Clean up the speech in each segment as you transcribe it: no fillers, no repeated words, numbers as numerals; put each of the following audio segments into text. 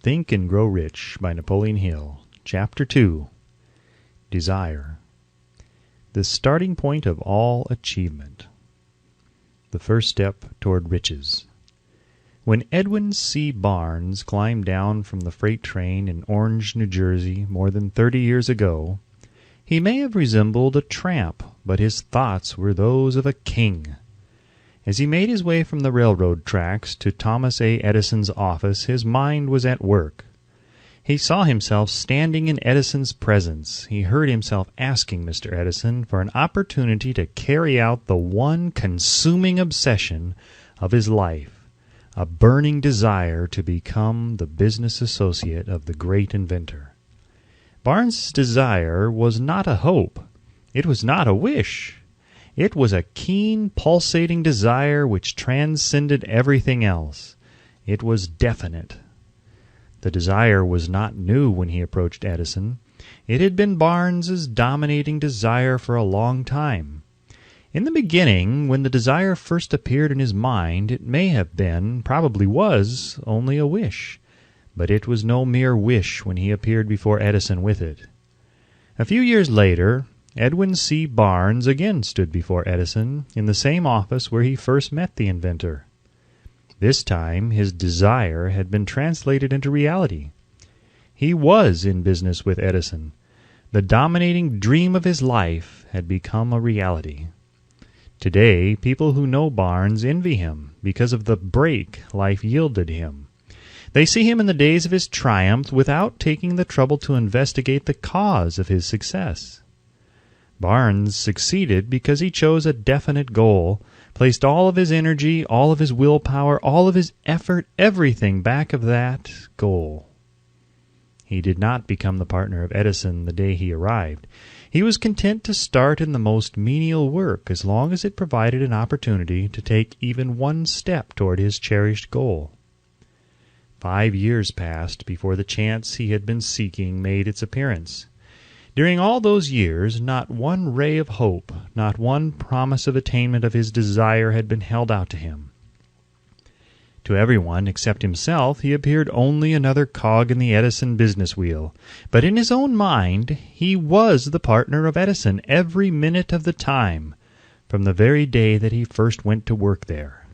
Think and Grow Rich by Napoleon Hill. Chapter 2. Desire. The starting point of all achievement. The first step toward riches. When Edwin C. Barnes climbed down from the freight train in Orange, New Jersey, more than 30 years ago, he may have resembled a tramp, but his thoughts were those of a king. As he made his way from the railroad tracks to Thomas A. Edison's office, his mind was at work. He saw himself standing in Edison's presence. He heard himself asking Mr. Edison for an opportunity to carry out the one consuming obsession of his life, a burning desire to become the business associate of the great inventor. Barnes' desire was not a hope. It was not a wish. It was a keen, pulsating desire which transcended everything else. It was definite. The desire was not new when he approached Edison. It had been Barnes's dominating desire for a long time. In the beginning, when the desire first appeared in his mind, it may have been, probably was, only a wish. But it was no mere wish when he appeared before Edison with it. A few years later, Edwin C. Barnes again stood before Edison in the same office where he first met the inventor. This time his desire had been translated into reality. He was in business with Edison. The dominating dream of his life had become a reality. Today, people who know Barnes envy him because of the break life yielded him. They see him in the days of his triumph without taking the trouble to investigate the cause of his success. Barnes succeeded because he chose a definite goal, placed all of his energy, all of his willpower, all of his effort, everything back of that goal. He did not become the partner of Edison the day he arrived. He was content to start in the most menial work as long as it provided an opportunity to take even one step toward his cherished goal. 5 years passed before the chance he had been seeking made its appearance. During all those years, not one ray of hope, not one promise of attainment of his desire had been held out to him. To everyone except himself, he appeared only another cog in the Edison business wheel. But in his own mind, he was the partner of Edison every minute of the time, from the very day that he first went to work there.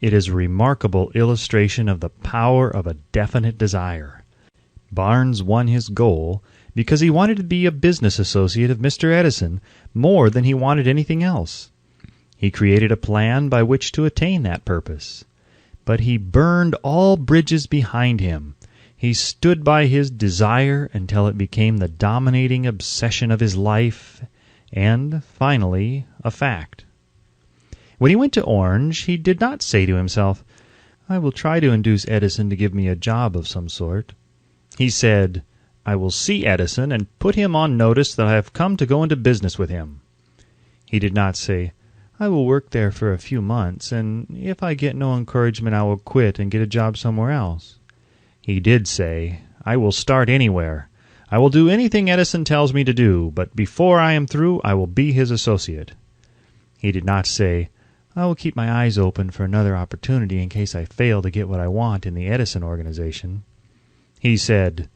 It is a remarkable illustration of the power of a definite desire. Barnes won his goal because he wanted to be a business associate of Mr. Edison more than he wanted anything else. He created a plan by which to attain that purpose. But he burned all bridges behind him. He stood by his desire until it became the dominating obsession of his life and, finally, a fact. When he went to Orange, he did not say to himself, "I will try to induce Edison to give me a job of some sort." He said, "I will see Edison and put him on notice that I have come to go into business with him." He did not say, "I will work there for a few months, and if I get no encouragement I will quit and get a job somewhere else." He did say, "I will start anywhere. I will do anything Edison tells me to do, but before I am through I will be his associate." He did not say, "I will keep my eyes open for another opportunity in case I fail to get what I want in the Edison organization." He said,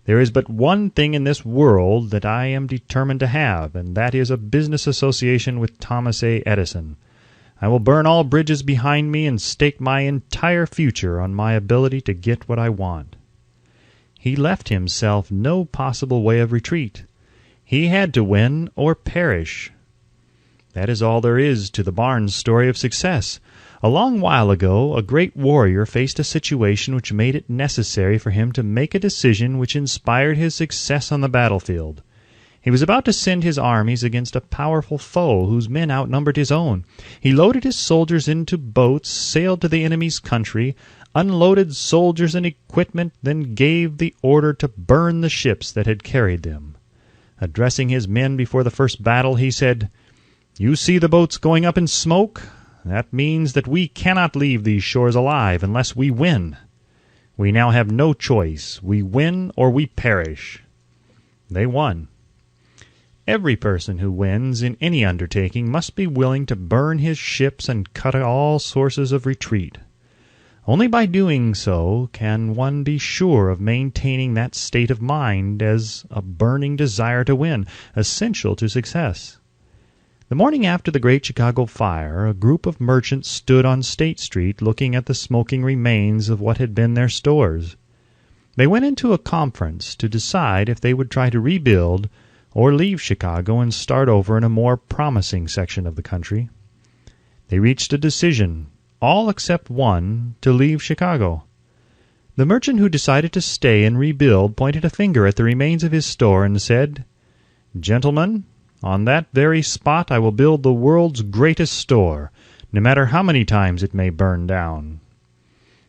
"There is but one thing in this world that I am determined to have, and that is a business association with Thomas A. Edison. I will burn all bridges behind me and stake my entire future on my ability to get what I want." He left himself no possible way of retreat. He had to win or perish. That is all there is to the Barnes story of success. A long while ago, a great warrior faced a situation which made it necessary for him to make a decision which inspired his success on the battlefield. He was about to send his armies against a powerful foe whose men outnumbered his own. He loaded his soldiers into boats, sailed to the enemy's country, unloaded soldiers and equipment, then gave the order to burn the ships that had carried them. Addressing his men before the first battle, he said, "You see the boats going up in smoke? That means that we cannot leave these shores alive unless we win. We now have no choice. We win or we perish." They won. Every person who wins in any undertaking must be willing to burn his ships and cut all sources of retreat. Only by doing so can one be sure of maintaining that state of mind as a burning desire to win, essential to success. The morning after the Great Chicago Fire, a group of merchants stood on State Street looking at the smoking remains of what had been their stores. They went into a conference to decide if they would try to rebuild or leave Chicago and start over in a more promising section of the country. They reached a decision, all except one, to leave Chicago. The merchant who decided to stay and rebuild pointed a finger at the remains of his store and said, "Gentlemen, on that very spot I will build the world's greatest store, no matter how many times it may burn down."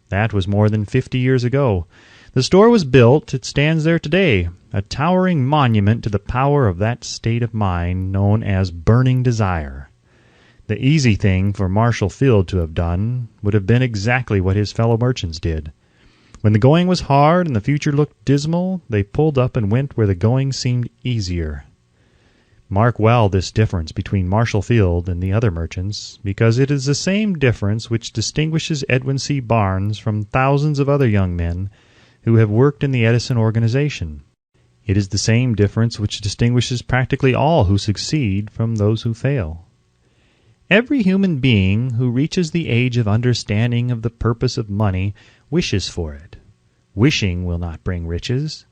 That was more than 50 years ago. The store was built. It stands there today, a towering monument to the power of that state of mind known as burning desire. The easy thing for Marshall Field to have done would have been exactly what his fellow merchants did. When the going was hard and the future looked dismal, they pulled up and went where the going seemed easier. Mark well this difference between Marshall Field and the other merchants, because it is the same difference which distinguishes Edwin C. Barnes from thousands of other young men who have worked in the Edison organization. It is the same difference which distinguishes practically all who succeed from those who fail. Every human being who reaches the age of understanding of the purpose of money wishes for it. Wishing will not bring riches,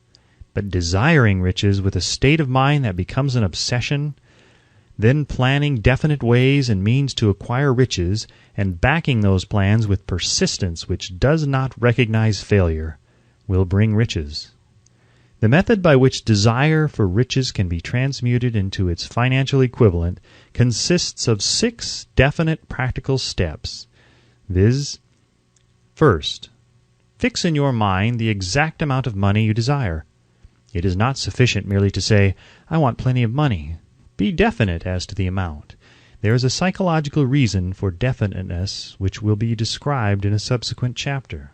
but desiring riches with a state of mind that becomes an obsession, then planning definite ways and means to acquire riches, and backing those plans with persistence which does not recognize failure, will bring riches. The method by which desire for riches can be transmuted into its financial equivalent consists of 6 definite practical steps, viz. First, fix in your mind the exact amount of money you desire. It is not sufficient merely to say, "I want plenty of money." Be definite as to the amount. There is a psychological reason for definiteness which will be described in a subsequent chapter.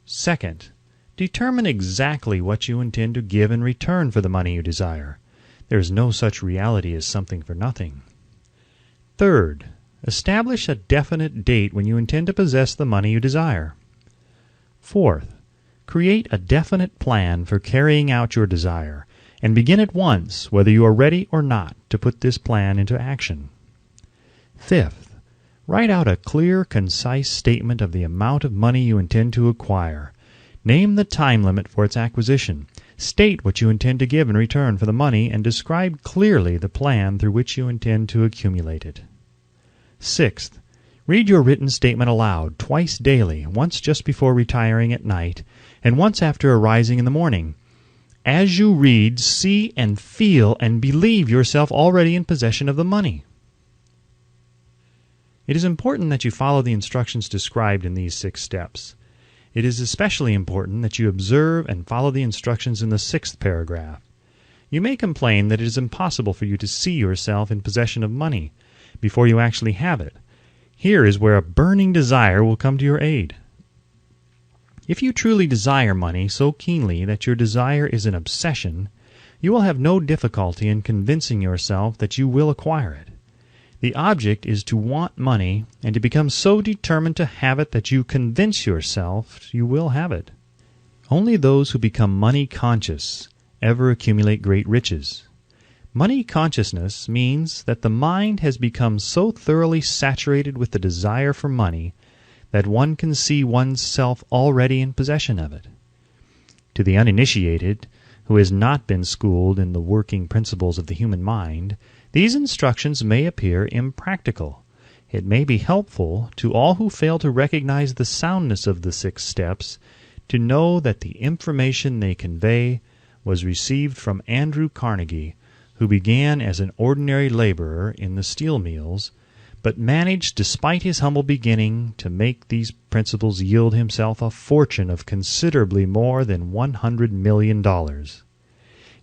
Second, determine exactly what you intend to give in return for the money you desire. There is no such reality as something for nothing. Third, establish a definite date when you intend to possess the money you desire. Fourth, create a definite plan for carrying out your desire, and begin at once, whether you are ready or not, to put this plan into action. Fifth, write out a clear, concise statement of the amount of money you intend to acquire. Name the time limit for its acquisition. State what you intend to give in return for the money, and describe clearly the plan through which you intend to accumulate it. Sixth, read your written statement aloud twice daily, once just before retiring at night, and once after arising in the morning. As you read, see and feel and believe yourself already in possession of the money. It is important that you follow the instructions described in these 6 steps. It is especially important that you observe and follow the instructions in the 6th paragraph. You may complain that it is impossible for you to see yourself in possession of money before you actually have it. Here is where a burning desire will come to your aid. If you truly desire money so keenly that your desire is an obsession, you will have no difficulty in convincing yourself that you will acquire it. The object is to want money and to become so determined to have it that you convince yourself you will have it. Only those who become money conscious ever accumulate great riches. Money consciousness means that the mind has become so thoroughly saturated with the desire for money that one can see one's self already in possession of it. To the uninitiated, who has not been schooled in the working principles of the human mind, these instructions may appear impractical. It may be helpful to all who fail to recognize the soundness of the 6 steps to know that the information they convey was received from Andrew Carnegie, who began as an ordinary laborer in the steel mills, but managed, despite his humble beginning, to make these principles yield himself a fortune of considerably more than $100 million.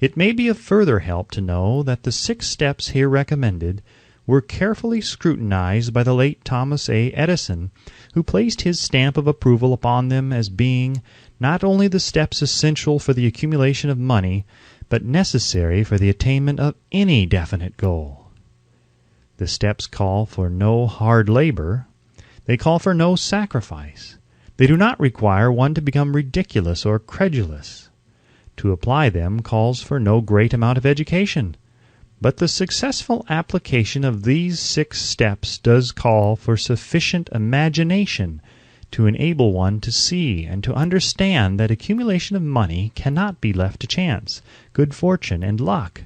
It may be of further help to know that the 6 steps here recommended were carefully scrutinized by the late Thomas A. Edison, who placed his stamp of approval upon them as being not only the steps essential for the accumulation of money, but necessary for the attainment of any definite goal. The steps call for no hard labor. They call for no sacrifice. They do not require one to become ridiculous or credulous. To apply them calls for no great amount of education, but the successful application of these 6 steps does call for sufficient imagination to enable one to see and to understand that accumulation of money cannot be left to chance, good fortune, and luck.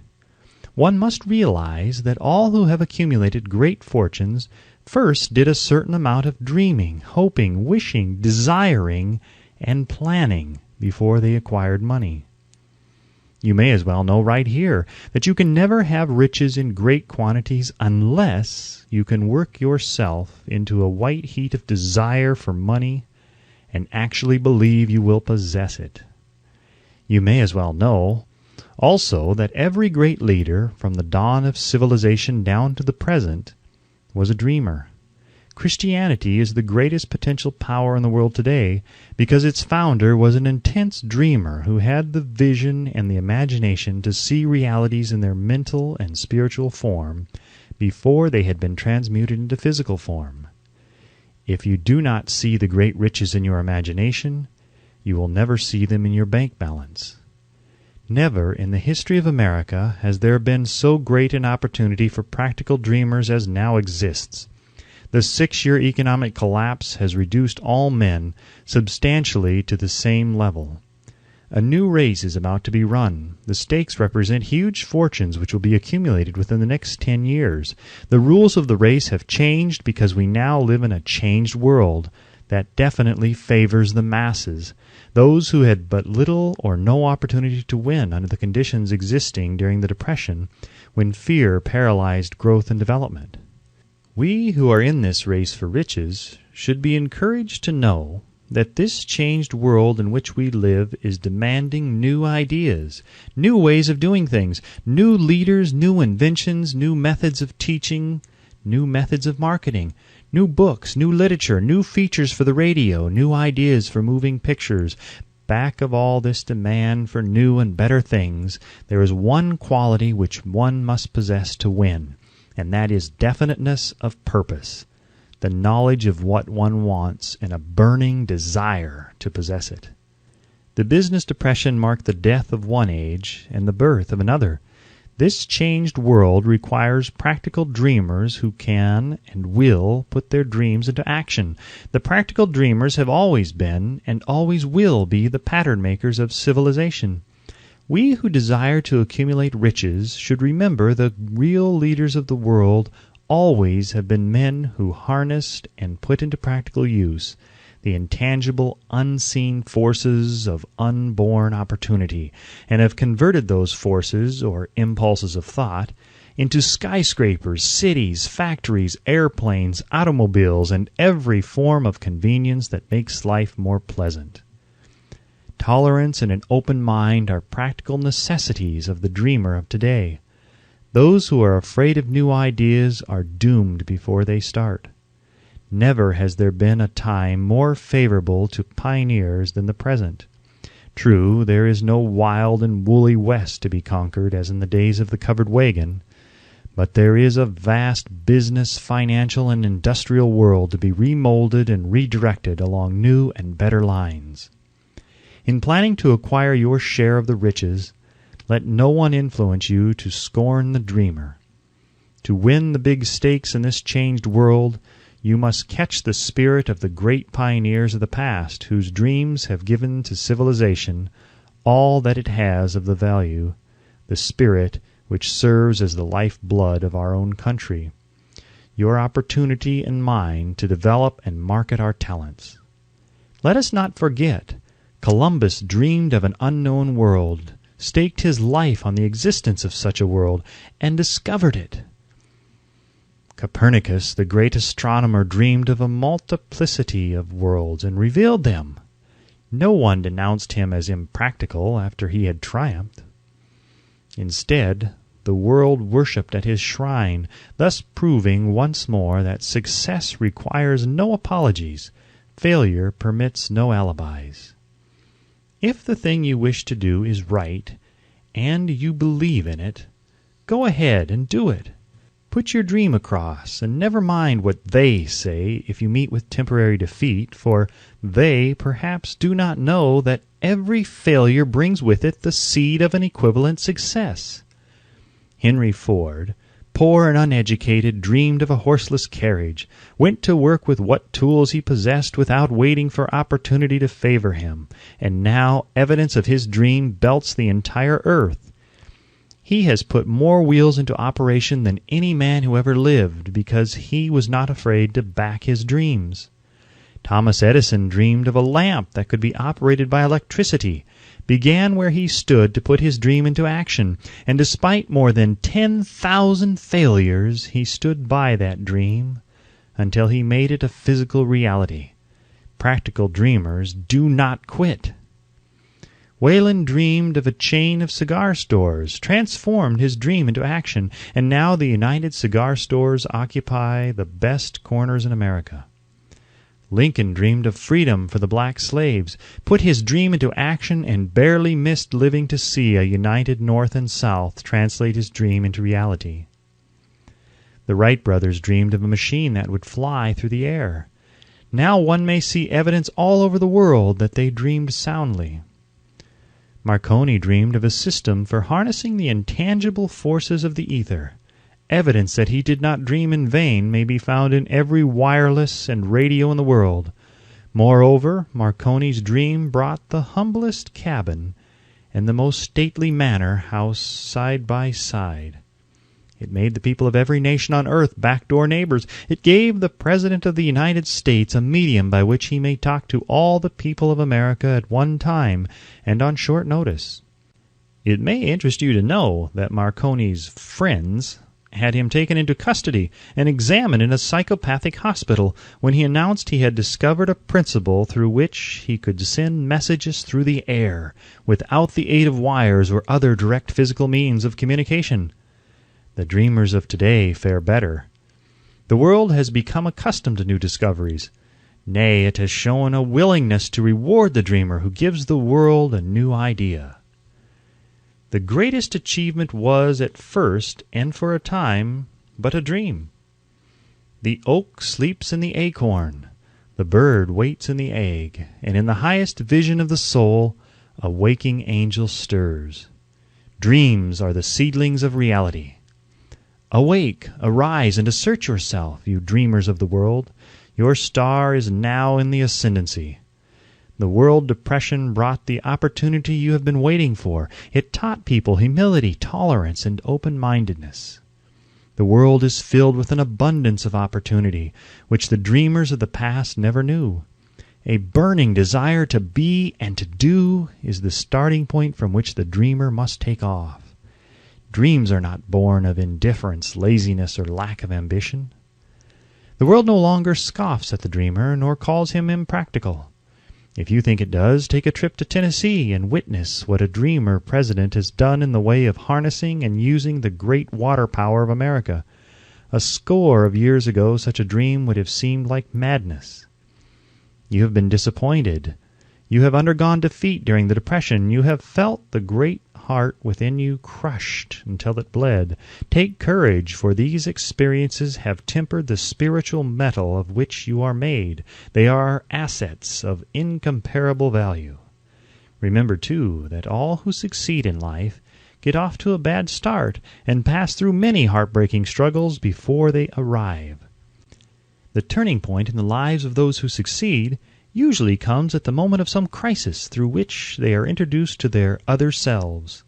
One must realize that all who have accumulated great fortunes first did a certain amount of dreaming, hoping, wishing, desiring, and planning before they acquired money. You may as well know right here that you can never have riches in great quantities unless you can work yourself into a white heat of desire for money and actually believe you will possess it. You may as well know also that every great leader from the dawn of civilization down to the present was a dreamer. Christianity is the greatest potential power in the world today because its founder was an intense dreamer who had the vision and the imagination to see realities in their mental and spiritual form before they had been transmuted into physical form. If you do not see the great riches in your imagination, you will never see them in your bank balance. Never in the history of America has there been so great an opportunity for practical dreamers as now exists. The 6-year economic collapse has reduced all men substantially to the same level. A new race is about to be run. The stakes represent huge fortunes which will be accumulated within the next 10 years. The rules of the race have changed because we now live in a changed world that definitely favors the masses, those who had but little or no opportunity to win under the conditions existing during the Depression when fear paralyzed growth and development. We who are in this race for riches should be encouraged to know that this changed world in which we live is demanding new ideas, new ways of doing things, new leaders, new inventions, new methods of teaching, new methods of marketing, new books, new literature, new features for the radio, new ideas for moving pictures. Back of all this demand for new and better things, there is one quality which one must possess to win, and that is definiteness of purpose, the knowledge of what one wants, and a burning desire to possess it. The business depression marked the death of one age and the birth of another. This changed world requires practical dreamers who can and will put their dreams into action. The practical dreamers have always been and always will be the pattern makers of civilization. We who desire to accumulate riches should remember the real leaders of the world always have been men who harnessed and put into practical use the intangible, unseen forces of unborn opportunity, and have converted those forces, or impulses of thought, into skyscrapers, cities, factories, airplanes, automobiles, and every form of convenience that makes life more pleasant. Tolerance and an open mind are practical necessities of the dreamer of today. Those who are afraid of new ideas are doomed before they start. Never has there been a time more favorable to pioneers than the present. True, there is no wild and woolly West to be conquered as in the days of the covered wagon, but there is a vast business, financial, and industrial world to be remolded and redirected along new and better lines. In planning to acquire your share of the riches, let no one influence you to scorn the dreamer. To win the big stakes in this changed world, you must catch the spirit of the great pioneers of the past, whose dreams have given to civilization all that it has of the value, the spirit which serves as the life-blood of our own country. Your opportunity and mine to develop and market our talents. Let us not forget, Columbus dreamed of an unknown world, staked his life on the existence of such a world, and discovered it. Copernicus, the great astronomer, dreamed of a multiplicity of worlds and revealed them. No one denounced him as impractical after he had triumphed. Instead, the world worshipped at his shrine, thus proving once more that success requires no apologies, failure permits no alibis. If the thing you wish to do is right, and you believe in it, go ahead and do it. Put your dream across, and never mind what they say if you meet with temporary defeat, for they perhaps do not know that every failure brings with it the seed of an equivalent success. Henry Ford, poor and uneducated, dreamed of a horseless carriage, went to work with what tools he possessed without waiting for opportunity to favor him, and now evidence of his dream belts the entire earth. He has put more wheels into operation than any man who ever lived, because he was not afraid to back his dreams. Thomas Edison dreamed of a lamp that could be operated by electricity, began where he stood to put his dream into action, and despite more than 10,000 failures, he stood by that dream until he made it a physical reality. Practical dreamers do not quit. Wayland dreamed of a chain of cigar stores, transformed his dream into action, and now the United Cigar Stores occupy the best corners in America. Lincoln dreamed of freedom for the black slaves, put his dream into action, and barely missed living to see a united North and South translate his dream into reality. The Wright brothers dreamed of a machine that would fly through the air. Now one may see evidence all over the world that they dreamed soundly. Marconi dreamed of a system for harnessing the intangible forces of the ether. Evidence that he did not dream in vain may be found in every wireless and radio in the world. Moreover, Marconi's dream brought the humblest cabin and the most stately manor house side by side. It made the people of every nation on earth backdoor neighbors. It gave the President of the United States a medium by which he may talk to all the people of America at one time and on short notice. It may interest you to know that Marconi's friends had him taken into custody and examined in a psychopathic hospital when he announced he had discovered a principle through which he could send messages through the air without the aid of wires or other direct physical means of communication. The dreamers of today fare better. The world has become accustomed to new discoveries. Nay, it has shown a willingness to reward the dreamer who gives the world a new idea. The greatest achievement was at first, and for a time, but a dream. The oak sleeps in the acorn, the bird waits in the egg, and in the highest vision of the soul, a waking angel stirs. Dreams are the seedlings of reality. Awake, arise, and assert yourself, you dreamers of the world. Your star is now in the ascendancy. The world depression brought the opportunity you have been waiting for. It taught people humility, tolerance, and open-mindedness. The world is filled with an abundance of opportunity, which the dreamers of the past never knew. A burning desire to be and to do is the starting point from which the dreamer must take off. Dreams are not born of indifference, laziness, or lack of ambition. The world no longer scoffs at the dreamer, nor calls him impractical. If you think it does, take a trip to Tennessee and witness what a dreamer president has done in the way of harnessing and using the great water power of America. A score of years ago, such a dream would have seemed like madness. You have been disappointed. You have undergone defeat during the Depression. You have felt the great heart within you crushed until it bled. Take courage, for these experiences have tempered the spiritual metal of which you are made. They are assets of incomparable value. Remember, too, that all who succeed in life get off to a bad start and pass through many heartbreaking struggles before they arrive. The turning point in the lives of those who succeed usually comes at the moment of some crisis through which they are introduced to their other selves.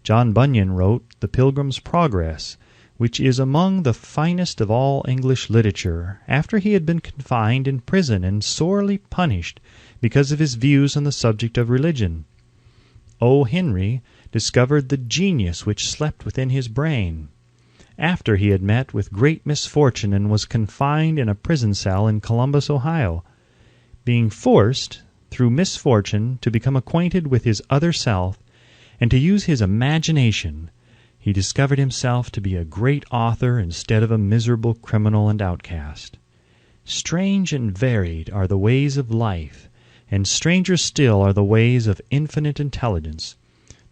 John Bunyan wrote The Pilgrim's Progress, which is among the finest of all English literature, after he had been confined in prison and sorely punished because of his views on the subject of religion. O. Henry discovered the genius which slept within his brain, after he had met with great misfortune and was confined in a prison cell in Columbus, Ohio. Being forced, through misfortune, to become acquainted with his other self, and to use his imagination, he discovered himself to be a great author instead of a miserable criminal and outcast. Strange and varied are the ways of life, and stranger still are the ways of infinite intelligence,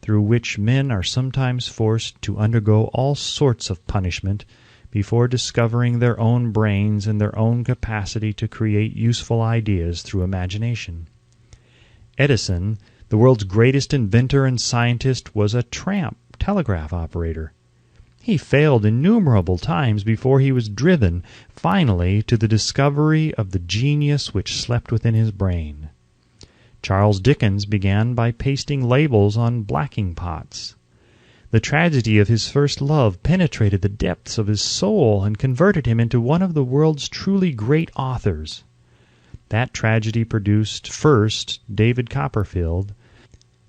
through which men are sometimes forced to undergo all sorts of punishment before discovering their own brains and their own capacity to create useful ideas through imagination. Edison, the world's greatest inventor and scientist, was a tramp telegraph operator. He failed innumerable times before he was driven, finally, to the discovery of the genius which slept within his brain. Charles Dickens began by pasting labels on blacking pots. The tragedy of his first love penetrated the depths of his soul and converted him into one of the world's truly great authors. That tragedy produced first David Copperfield,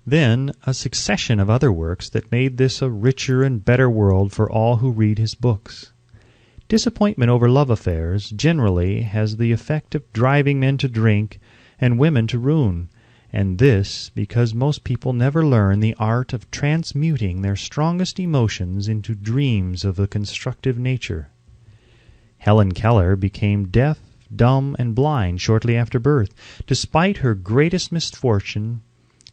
then a succession of other works that made this a richer and better world for all who read his books. Disappointment over love affairs generally has the effect of driving men to drink and women to ruin, and this because most people never learn the art of transmuting their strongest emotions into dreams of a constructive nature. Helen Keller became deaf, dumb, and blind shortly after birth. Despite her greatest misfortune,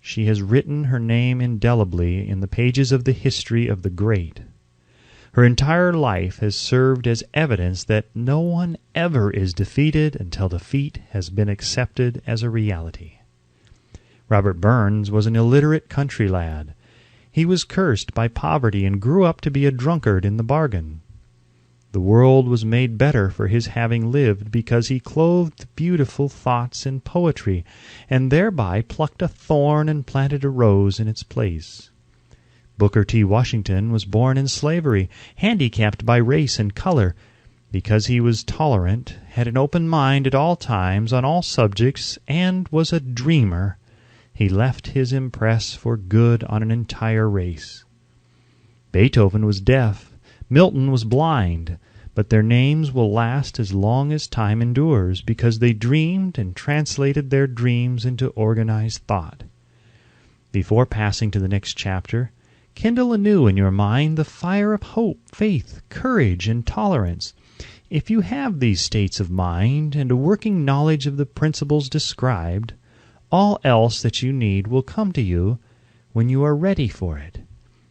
she has written her name indelibly in the pages of the history of the great. Her entire life has served as evidence that no one ever is defeated until defeat has been accepted as a reality. Robert Burns was an illiterate country lad. He was cursed by poverty and grew up to be a drunkard in the bargain. The world was made better for his having lived because he clothed beautiful thoughts in poetry, and thereby plucked a thorn and planted a rose in its place. Booker T. Washington was born in slavery, handicapped by race and color. Because he was tolerant, had an open mind at all times on all subjects, and was a dreamer, he left his impress for good on an entire race. Beethoven was deaf, Milton was blind, but their names will last as long as time endures, because they dreamed and translated their dreams into organized thought. Before passing to the next chapter, kindle anew in your mind the fire of hope, faith, courage, and tolerance. If you have these states of mind and a working knowledge of the principles described, all else that you need will come to you when you are ready for it.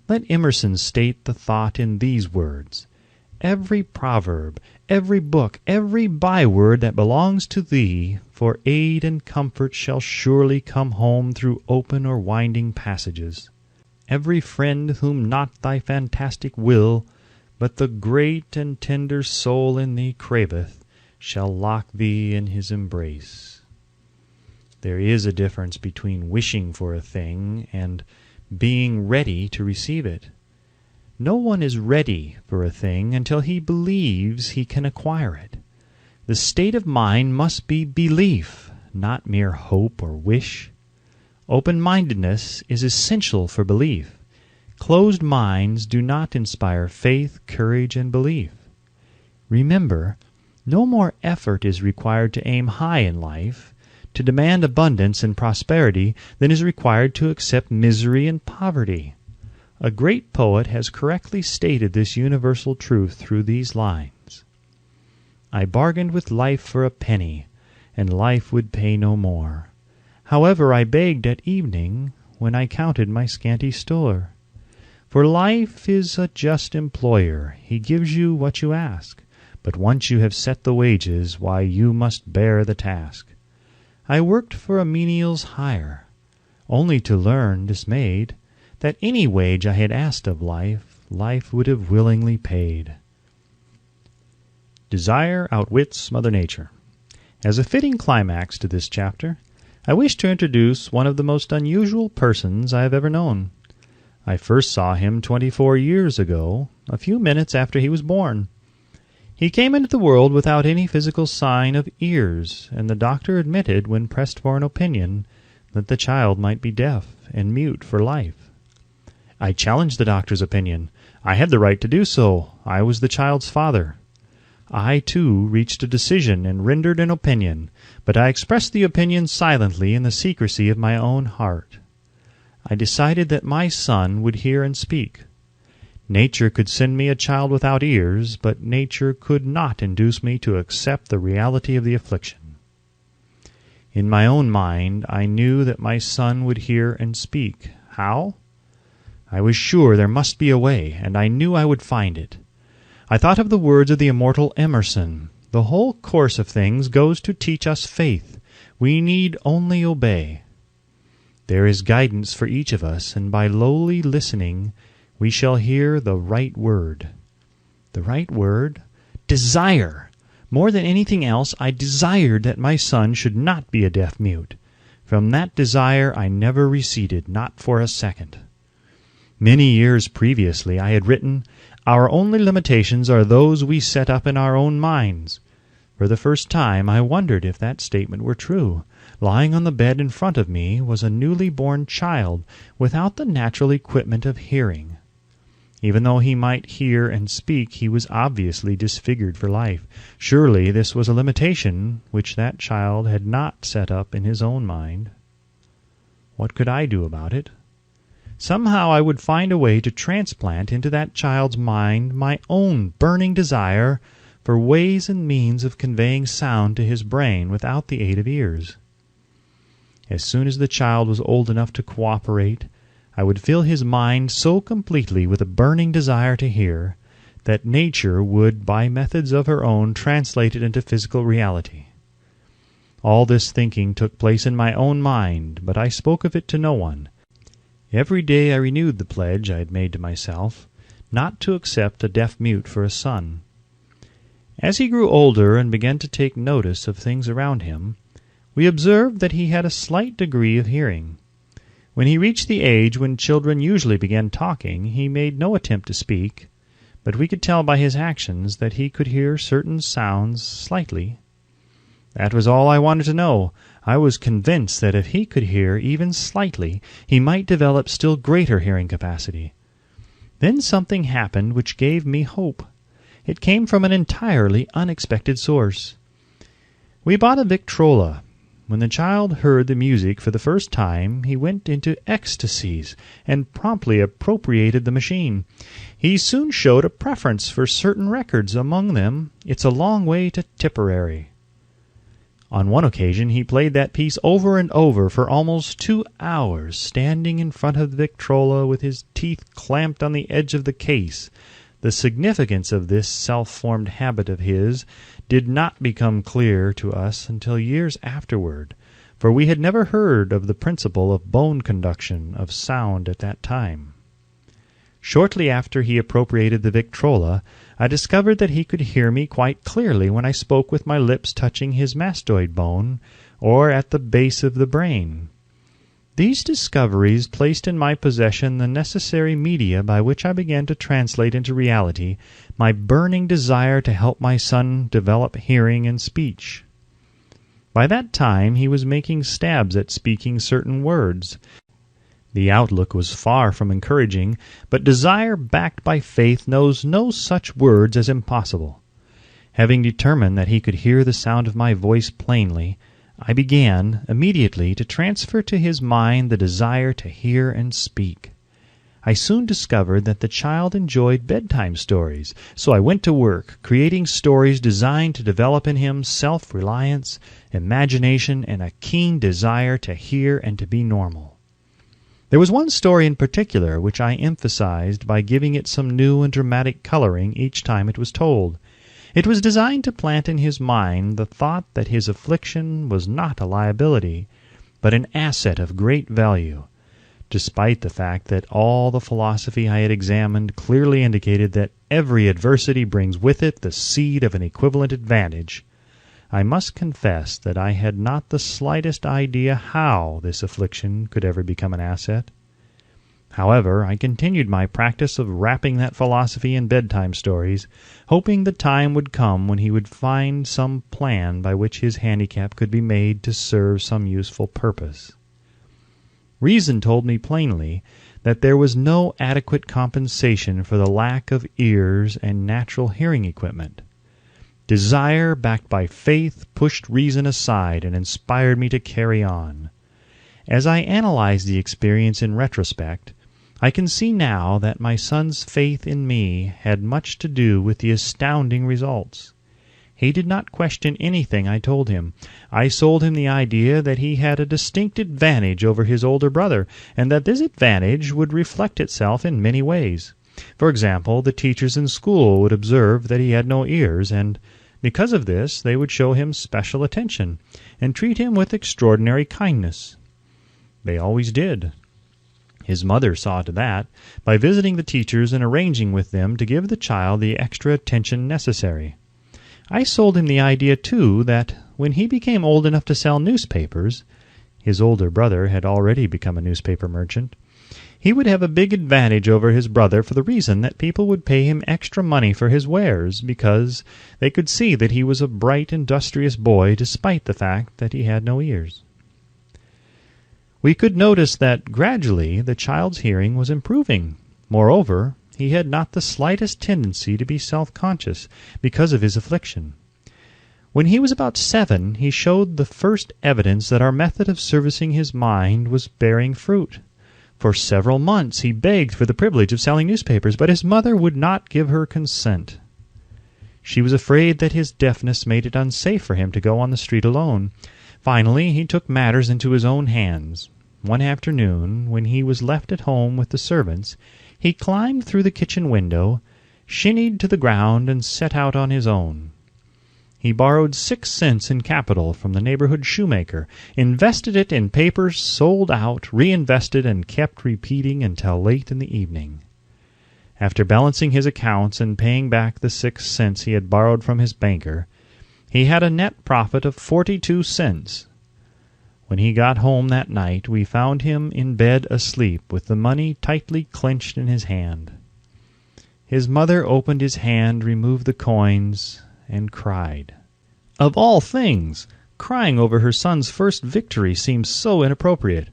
Let Emerson state the thought in these words: "Every proverb, every book, every byword that belongs to thee for aid and comfort shall surely come home through open or winding passages. Every friend whom not thy fantastic will, but the great and tender soul in thee craveth, shall lock thee in his embrace." There is a difference between wishing for a thing and being ready to receive it. No one is ready for a thing until he believes he can acquire it. The state of mind must be belief, not mere hope or wish. Open-mindedness is essential for belief. Closed minds do not inspire faith, courage, and belief. Remember, no more effort is required to aim high in life, to demand abundance and prosperity, than is required to accept misery and poverty. A great poet has correctly stated this universal truth through these lines: "I bargained with life for a penny, and life would pay no more. However, I begged at evening, when I counted my scanty store. For life is a just employer, he gives you what you ask, but once you have set the wages, why, you must bear the task. I worked for a menial's hire, only to learn, dismayed, that any wage I had asked of life, life would have willingly paid." Desire outwits Mother Nature. As a fitting climax to this chapter, I wish to introduce one of the most unusual persons I have ever known. I first saw him 24 years ago, a few minutes after he was born. He came into the world without any physical sign of ears, and the doctor admitted, when pressed for an opinion, that the child might be deaf and mute for life. I challenged the doctor's opinion. I had the right to do so. I was the child's father. I, too, reached a decision and rendered an opinion, but I expressed the opinion silently in the secrecy of my own heart. I decided that my son would hear and speak. Nature could send me a child without ears, but nature could not induce me to accept the reality of the affliction. In my own mind, I knew that my son would hear and speak. How? I was sure there must be a way, and I knew I would find it. I thought of the words of the immortal Emerson. The whole course of things goes to teach us faith. We need only obey. There is guidance for each of us, and by lowly listening we shall hear the right word. The right word? Desire! More than anything else, I desired that my son should not be a deaf-mute. From that desire I never receded, not for a second. Many years previously I had written, "Our only limitations are those we set up in our own minds." For the first time I wondered if that statement were true. Lying on the bed in front of me was a newly born child without the natural equipment of hearing. Even though he might hear and speak, he was obviously disfigured for life. Surely this was a limitation which that child had not set up in his own mind. What could I do about it? Somehow I would find a way to transplant into that child's mind my own burning desire for ways and means of conveying sound to his brain without the aid of ears. As soon as the child was old enough to cooperate, I would fill his mind so completely with a burning desire to hear that nature would, by methods of her own, translate it into physical reality. All this thinking took place in my own mind, but I spoke of it to no one. Every day I renewed the pledge I had made to myself, not to accept a deaf-mute for a son. As he grew older and began to take notice of things around him, we observed that he had a slight degree of hearing. When he reached the age when children usually begin talking, he made no attempt to speak, but we could tell by his actions that he could hear certain sounds slightly. That was all I wanted to know. I was convinced that if he could hear even slightly, he might develop still greater hearing capacity. Then something happened which gave me hope. It came from an entirely unexpected source. We bought a Victrola. When the child heard the music for the first time, he went into ecstasies and promptly appropriated the machine. He soon showed a preference for certain records, among them "It's a Long Way to Tipperary." On one occasion he played that piece over and over for almost 2 hours, standing in front of the Victrola with his teeth clamped on the edge of the case. The significance of this self-formed habit of his did not become clear to us until years afterward, for we had never heard of the principle of bone conduction of sound at that time. Shortly after he appropriated the Victrola, I discovered that he could hear me quite clearly when I spoke with my lips touching his mastoid bone, or at the base of the brain. These discoveries placed in my possession the necessary media by which I began to translate into reality my burning desire to help my son develop hearing and speech. By that time he was making stabs at speaking certain words. The outlook was far from encouraging, but desire backed by faith knows no such words as impossible. Having determined that he could hear the sound of my voice plainly, I began immediately to transfer to his mind the desire to hear and speak. I soon discovered that the child enjoyed bedtime stories, so I went to work creating stories designed to develop in him self-reliance, imagination, and a keen desire to hear and to be normal. There was one story in particular which I emphasized by giving it some new and dramatic coloring each time it was told. It was designed to plant in his mind the thought that his affliction was not a liability, but an asset of great value, despite the fact that all the philosophy I had examined clearly indicated that every adversity brings with it the seed of an equivalent advantage. I must confess that I had not the slightest idea how this affliction could ever become an asset. However, I continued my practice of wrapping that philosophy in bedtime stories, hoping the time would come when he would find some plan by which his handicap could be made to serve some useful purpose. Reason told me plainly that there was no adequate compensation for the lack of ears and natural hearing equipment. Desire, backed by faith, pushed reason aside and inspired me to carry on. As I analyze the experience in retrospect, I can see now that my son's faith in me had much to do with the astounding results. He did not question anything I told him. I sold him the idea that he had a distinct advantage over his older brother, and that this advantage would reflect itself in many ways. For example, the teachers in school would observe that he had no ears, and because of this they would show him special attention and treat him with extraordinary kindness. They always did. His mother saw to that by visiting the teachers and arranging with them to give the child the extra attention necessary. I sold him the idea, too, that when he became old enough to sell newspapers — his older brother had already become a newspaper merchant — he would have a big advantage over his brother for the reason that people would pay him extra money for his wares because they could see that he was a bright, industrious boy despite the fact that he had no ears. We could notice that gradually the child's hearing was improving. Moreover, he had not the slightest tendency to be self-conscious because of his affliction. When he was about 7, he showed the first evidence that our method of servicing his mind was bearing fruit. For several months he begged for the privilege of selling newspapers, but his mother would not give her consent. She was afraid that his deafness made it unsafe for him to go on the street alone. Finally, he took matters into his own hands. One afternoon, when he was left at home with the servants, he climbed through the kitchen window, shinnied to the ground, and set out on his own. He borrowed 6 cents in capital from the neighborhood shoemaker, invested it in papers, sold out, reinvested, and kept repeating until late in the evening. After balancing his accounts and paying back the 6 cents he had borrowed from his banker, he had a net profit of 42 cents. When he got home that night, we found him in bed asleep with the money tightly clenched in his hand. His mother opened his hand, removed the coins, and cried. Of all things, crying over her son's first victory seemed so inappropriate.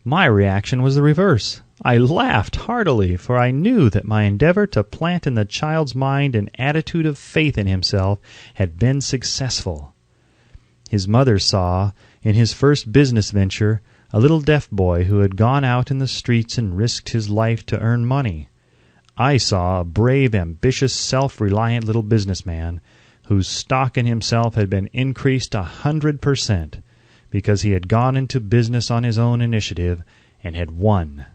My reaction was the reverse. I laughed heartily, for I knew that my endeavor to plant in the child's mind an attitude of faith in himself had been successful. His mother saw, in his first business venture, a little deaf boy who had gone out in the streets and risked his life to earn money. I saw a brave, ambitious, self-reliant little businessman whose stock in himself had been increased 100% because he had gone into business on his own initiative and had won.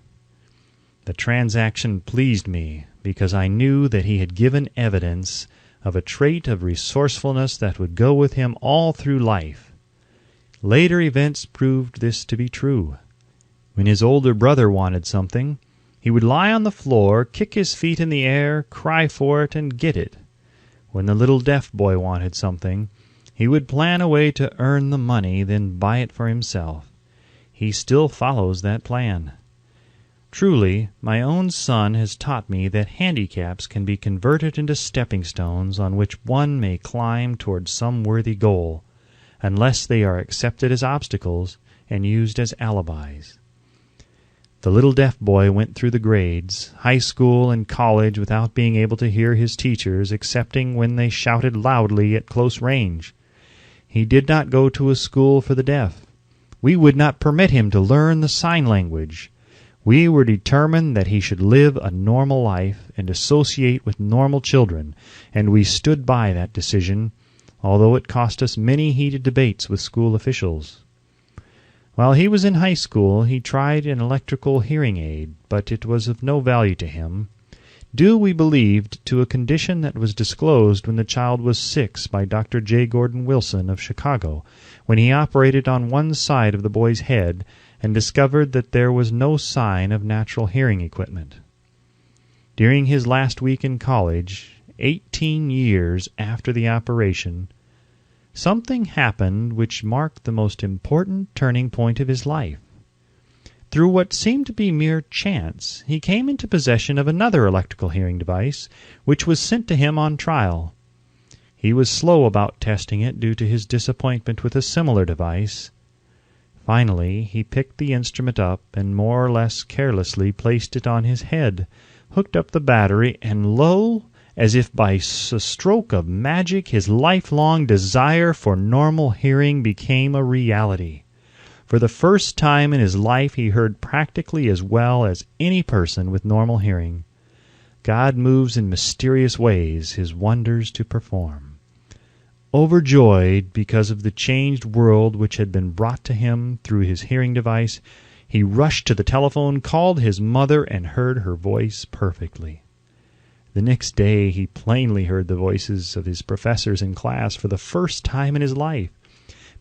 The transaction pleased me because I knew that he had given evidence of a trait of resourcefulness that would go with him all through life. Later events proved this to be true. When his older brother wanted something, he would lie on the floor, kick his feet in the air, cry for it, and get it. When the little deaf boy wanted something, he would plan a way to earn the money, then buy it for himself. He still follows that plan. Truly, my own son has taught me that handicaps can be converted into stepping stones on which one may climb toward some worthy goal, unless they are accepted as obstacles and used as alibis. The little deaf boy went through the grades, high school and college, without being able to hear his teachers excepting when they shouted loudly at close range. He did not go to a school for the deaf. We would not permit him to learn the sign language. We were determined that he should live a normal life and associate with normal children, and we stood by that decision, although it cost us many heated debates with school officials. While he was in high school, he tried an electrical hearing aid, but it was of no value to him, due, we believed, to a condition that was disclosed when the child was 6 by Dr. J. Gordon Wilson of Chicago, when he operated on one side of the boy's head and discovered that there was no sign of natural hearing equipment. During his last week in college, 18 years after the operation, something happened which marked the most important turning point of his life. Through what seemed to be mere chance, he came into possession of another electrical hearing device, which was sent to him on trial. He was slow about testing it due to his disappointment with a similar device. Finally, he picked the instrument up and more or less carelessly placed it on his head, hooked up the battery, and lo, as if by a stroke of magic, his lifelong desire for normal hearing became a reality. For the first time in his life, he heard practically as well as any person with normal hearing. God moves in mysterious ways his wonders to perform. Overjoyed because of the changed world which had been brought to him through his hearing device, he rushed to the telephone, called his mother, and heard her voice perfectly. The next day he plainly heard the voices of his professors in class for the first time in his life.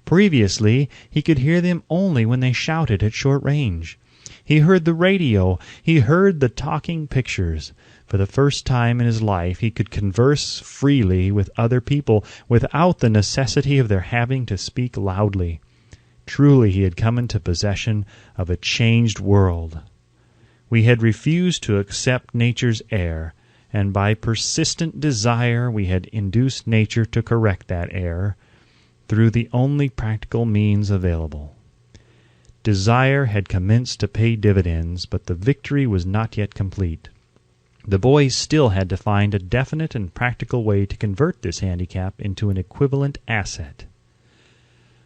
Previously, he could hear them only when they shouted at short range. He heard the radio. He heard the talking pictures. For the first time in his life, he could converse freely with other people without the necessity of their having to speak loudly. Truly, he had come into possession of a changed world. We had refused to accept nature's error, and by persistent desire we had induced nature to correct that error through the only practical means available. Desire had commenced to pay dividends, but the victory was not yet complete. The boys still had to find a definite and practical way to convert this handicap into an equivalent asset.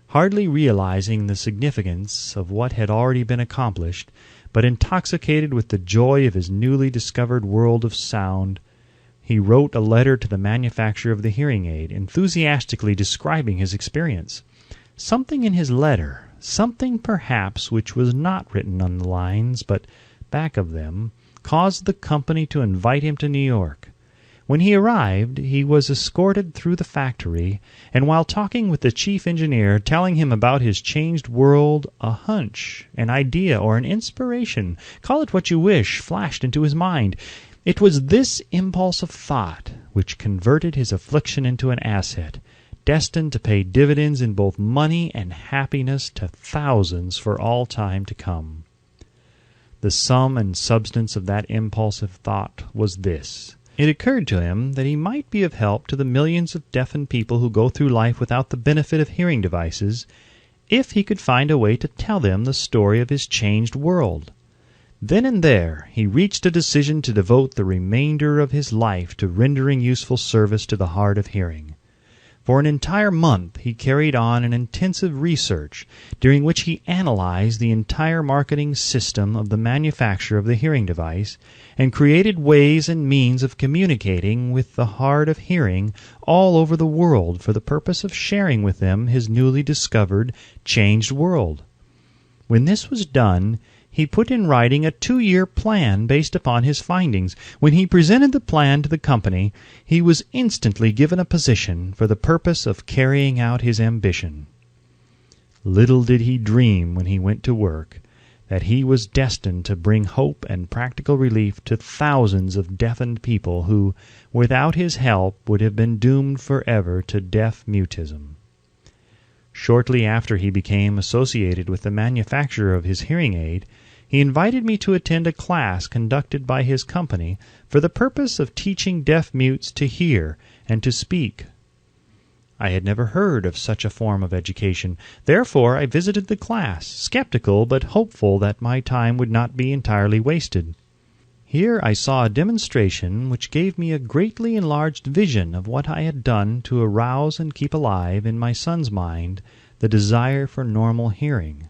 Hardly realizing the significance of what had already been accomplished, but intoxicated with the joy of his newly discovered world of sound, he wrote a letter to the manufacturer of the hearing aid, enthusiastically describing his experience. Something in his letter, something perhaps which was not written on the lines, but back of them, caused the company to invite him to New York. When he arrived, he was escorted through the factory, and while talking with the chief engineer, telling him about his changed world, a hunch, an idea, or an inspiration, call it what you wish, flashed into his mind. It was this impulse of thought which converted his affliction into an asset, destined to pay dividends in both money and happiness to thousands for all time to come. The sum and substance of that impulsive thought was this. It occurred to him that he might be of help to the millions of deafened people who go through life without the benefit of hearing devices, if he could find a way to tell them the story of his changed world. Then and there he reached a decision to devote the remainder of his life to rendering useful service to the hard of hearing. For an entire month he carried on an intensive research, during which he analyzed the entire marketing system of the manufacture of the hearing device, and created ways and means of communicating with the hard of hearing all over the world for the purpose of sharing with them his newly discovered, changed world. When this was done, he put in writing a 2-year plan based upon his findings. When he presented the plan to the company, he was instantly given a position for the purpose of carrying out his ambition. Little did he dream when he went to work that he was destined to bring hope and practical relief to thousands of deafened people who, without his help, would have been doomed forever to deaf mutism. Shortly after he became associated with the manufacturer of his hearing aid, he invited me to attend a class conducted by his company for the purpose of teaching deaf mutes to hear and to speak. I had never heard of such a form of education. Therefore I visited the class, skeptical but hopeful that my time would not be entirely wasted. Here I saw a demonstration which gave me a greatly enlarged vision of what I had done to arouse and keep alive in my son's mind the desire for normal hearing.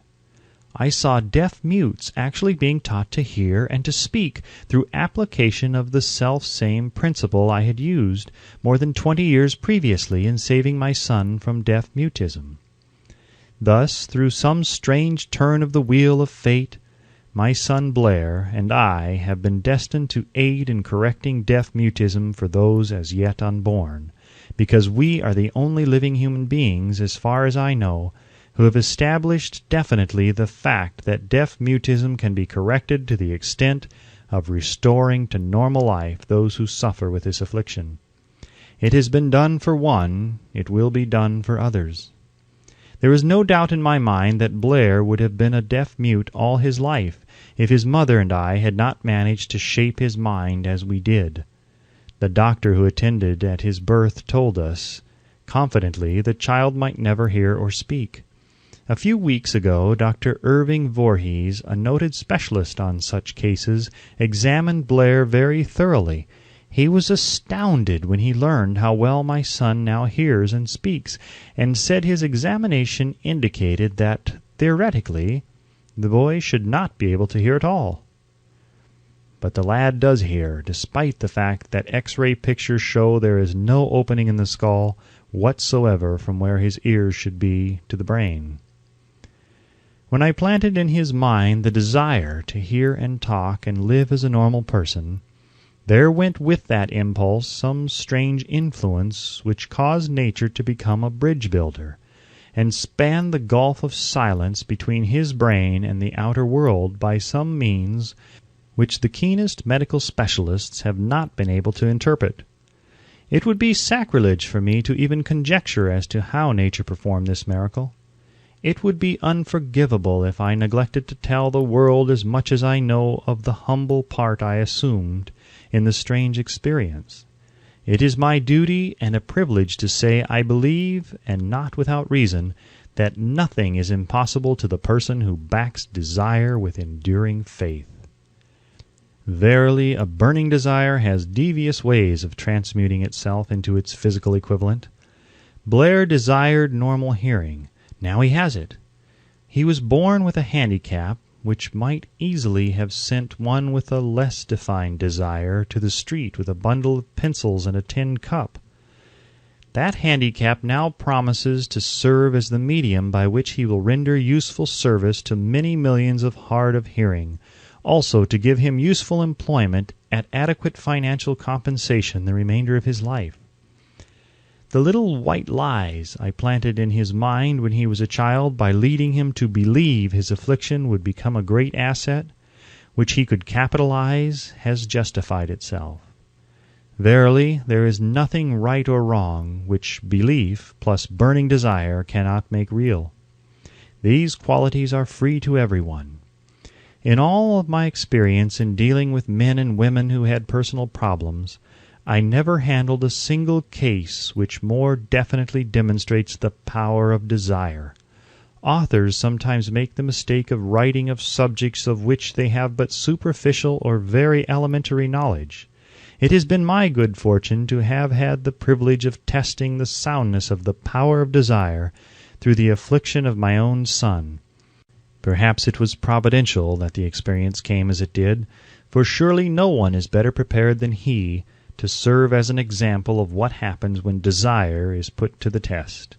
I saw deaf mutes actually being taught to hear and to speak through application of the self-same principle I had used more than 20 years previously in saving my son from deaf mutism. Thus, through some strange turn of the wheel of fate, my son Blair and I have been destined to aid in correcting deaf mutism for those as yet unborn, because we are the only living human beings, as far as I know, who have established definitely the fact that deaf mutism can be corrected to the extent of restoring to normal life those who suffer with this affliction. It has been done for one, it will be done for others. There is no doubt in my mind that Blair would have been a deaf mute all his life if his mother and I had not managed to shape his mind as we did. The doctor who attended at his birth told us, confidently, the child might never hear or speak. A few weeks ago, Dr. Irving Voorhees, a noted specialist on such cases, examined Blair very thoroughly. He was astounded when he learned how well my son now hears and speaks, and said his examination indicated that, theoretically, the boy should not be able to hear at all. But the lad does hear, despite the fact that X-ray pictures show there is no opening in the skull whatsoever from where his ears should be to the brain. When I planted in his mind the desire to hear and talk and live as a normal person, There went with that impulse some strange influence which caused nature to become a bridge builder, and span the gulf of silence between his brain and the outer world by some means which the keenest medical specialists have not been able to interpret. It would be sacrilege for me to even conjecture as to how nature performed this miracle. It would be unforgivable if I neglected to tell the world as much as I know of the humble part I assumed in the strange experience. It is my duty and a privilege to say I believe, and not without reason, that nothing is impossible to the person who backs desire with enduring faith. Verily, a burning desire has devious ways of transmuting itself into its physical equivalent. Blair desired normal hearing. Now he has it. He was born with a handicap which might easily have sent one with a less defined desire to the street with a bundle of pencils and a tin cup. That handicap now promises to serve as the medium by which he will render useful service to many millions of hard of hearing, also to give him useful employment at adequate financial compensation the remainder of his life. The little white lies I planted in his mind when he was a child by leading him to believe his affliction would become a great asset, which he could capitalize, has justified itself. Verily, there is nothing right or wrong which belief plus burning desire cannot make real. These qualities are free to everyone. In all of my experience in dealing with men and women who had personal problems, I never handled a single case which more definitely demonstrates the power of desire. Authors sometimes make the mistake of writing of subjects of which they have but superficial or very elementary knowledge. It has been my good fortune to have had the privilege of testing the soundness of the power of desire through the affliction of my own son. Perhaps it was providential that the experience came as it did, for surely no one is better prepared than he to serve as an example of what happens when desire is put to the test.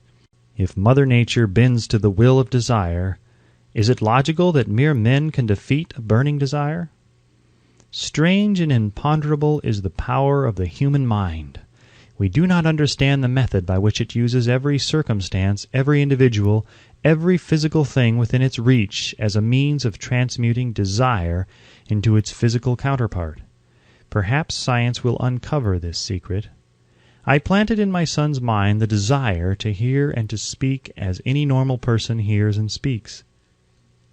If Mother Nature bends to the will of desire, is it logical that mere men can defeat a burning desire? Strange and imponderable is the power of the human mind. We do not understand the method by which it uses every circumstance, every individual, every physical thing within its reach as a means of transmuting desire into its physical counterpart. Perhaps science will uncover this secret. I planted in my son's mind the desire to hear and to speak as any normal person hears and speaks.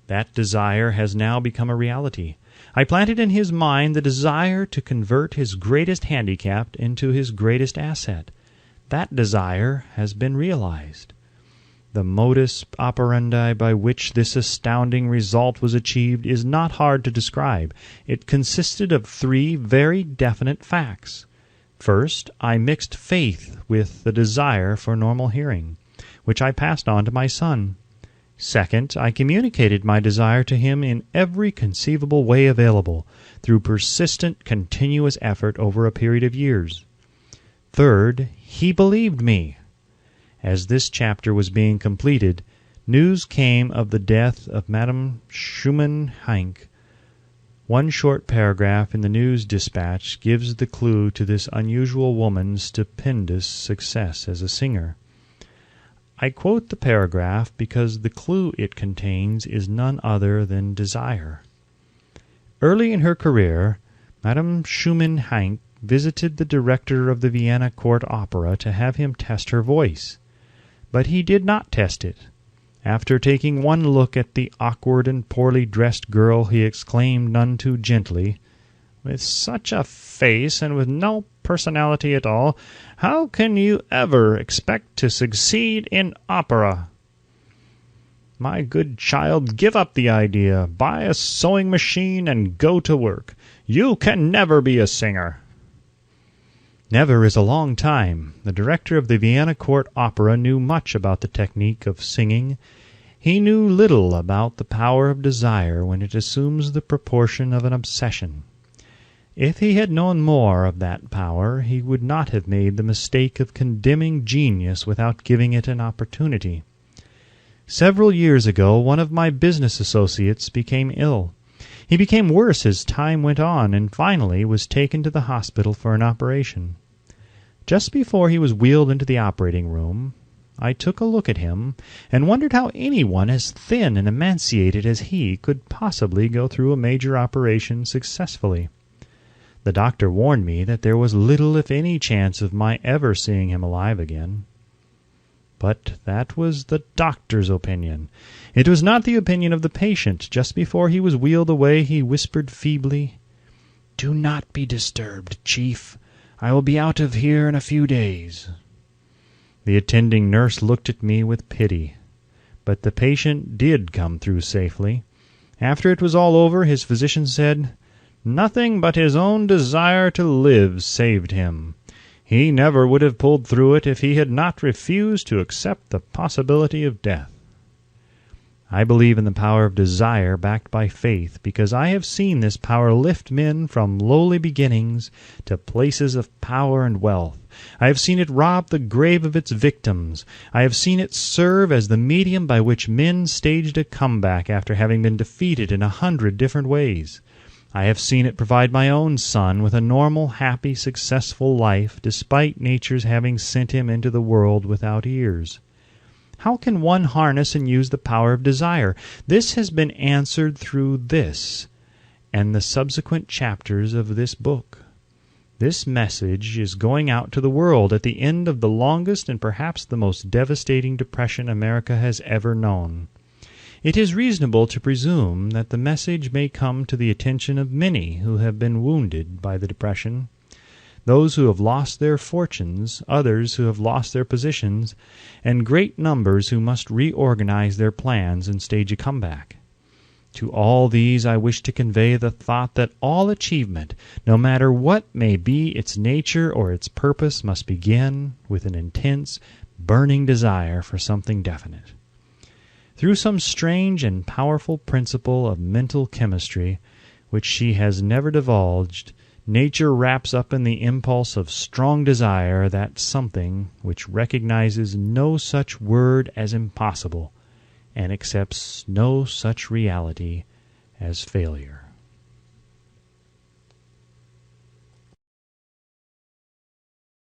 That desire has now become a reality. I planted in his mind the desire to convert his greatest handicap into his greatest asset. That desire has been realized. The modus operandi by which this astounding result was achieved is not hard to describe. It consisted of 3 very definite facts. First, I mixed faith with the desire for normal hearing, which I passed on to my son. Second, I communicated my desire to him in every conceivable way available, through persistent, continuous effort over a period of years. Third, he believed me. As this chapter was being completed, news came of the death of Madame Schumann-Heink. One short paragraph in the news dispatch gives the clue to this unusual woman's stupendous success as a singer. I quote the paragraph because the clue it contains is none other than desire. Early in her career, Madame Schumann-Heink visited the director of the Vienna Court Opera to have him test her voice. But he did not test it. After taking one look at the awkward and poorly dressed girl, he exclaimed none too gently, "With such a face and with no personality at all, how can you ever expect to succeed in opera? My good child, give up the idea. Buy a sewing machine and go to work. You can never be a singer." Never is a long time. The director of the Vienna Court Opera knew much about the technique of singing. He knew little about the power of desire when it assumes the proportion of an obsession. If he had known more of that power, he would not have made the mistake of condemning genius without giving it an opportunity. Several years ago, one of my business associates became ill. He became worse as time went on and finally was taken to the hospital for an operation. Just before he was wheeled into the operating room, I took a look at him and wondered how anyone as thin and emaciated as he could possibly go through a major operation successfully. The doctor warned me that there was little if any chance of my ever seeing him alive again. But that was the doctor's opinion. It was not the opinion of the patient. Just before he was wheeled away, he whispered feebly, "Do not be disturbed, Chief. I will be out of here in a few days." The attending nurse looked at me with pity. But the patient did come through safely. After it was all over, his physician said, "Nothing but his own desire to live saved him. He never would have pulled through it if he had not refused to accept the possibility of death." I believe in the power of desire backed by faith because I have seen this power lift men from lowly beginnings to places of power and wealth. I have seen it rob the grave of its victims. I have seen it serve as the medium by which men staged a comeback after having been defeated in 100 different ways. I have seen it provide my own son with a normal, happy, successful life despite nature's having sent him into the world without ears. How can one harness and use the power of desire? This has been answered through this and the subsequent chapters of this book. This message is going out to the world at the end of the longest and perhaps the most devastating depression America has ever known. It is reasonable to presume that the message may come to the attention of many who have been wounded by the depression, those who have lost their fortunes, others who have lost their positions, and great numbers who must reorganize their plans and stage a comeback. To all these I wish to convey the thought that all achievement, no matter what may be its nature or its purpose, must begin with an intense, burning desire for something definite. Through some strange and powerful principle of mental chemistry, which she has never divulged, nature wraps up in the impulse of strong desire that something which recognizes no such word as impossible and accepts no such reality as failure.